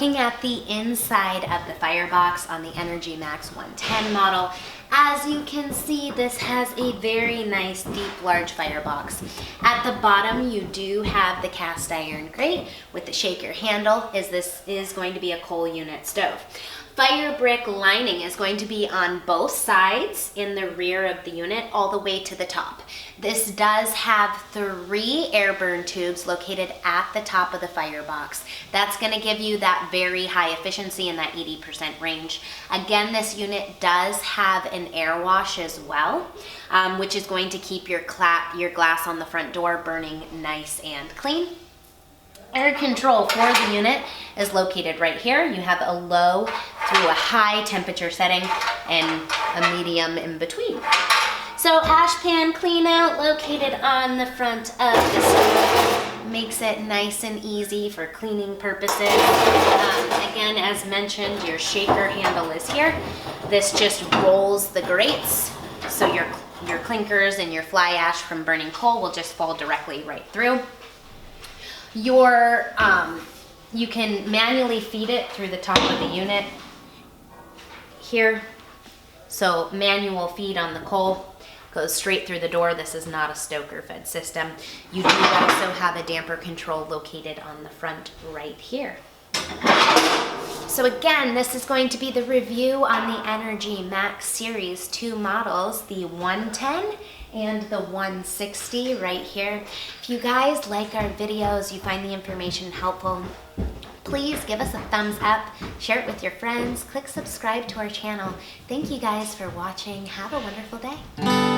looking at the inside of the Firebox on the EnergyMax 110 model. As you can see, this has a very nice, deep, large firebox. At the bottom, you do have the cast iron grate with the shaker handle, as this is going to be a coal unit stove. Fire brick lining is going to be on both sides in the rear of the unit all the way to the top. This does have 3 airburn tubes located at the top of the firebox. That's going to give you that very high efficiency in that 80% range. Again, this unit does have an air wash as well, which is going to keep your glass on the front door burning nice and clean. Air control for the unit is located right here. You have a low through a high temperature setting and a medium in between. So ash pan clean out located on the front of the stove makes it nice and easy for cleaning purposes. Again, as mentioned, your shaker handle is here. This just rolls the grates, so your clinkers and your fly ash from burning coal will just fall directly right through. You can manually feed it through the top of the unit here. So manual feed on the coal goes straight through the door. This is not a stoker fed system. You do also have a damper control located on the front right here. So again, this is going to be the review on the EnergyMax Series 2 models, the 110 and the 160 right here. If you guys like our videos, you find the information helpful, please give us a thumbs up, share it with your friends, click subscribe to our channel. Thank you guys for watching. Have a wonderful day.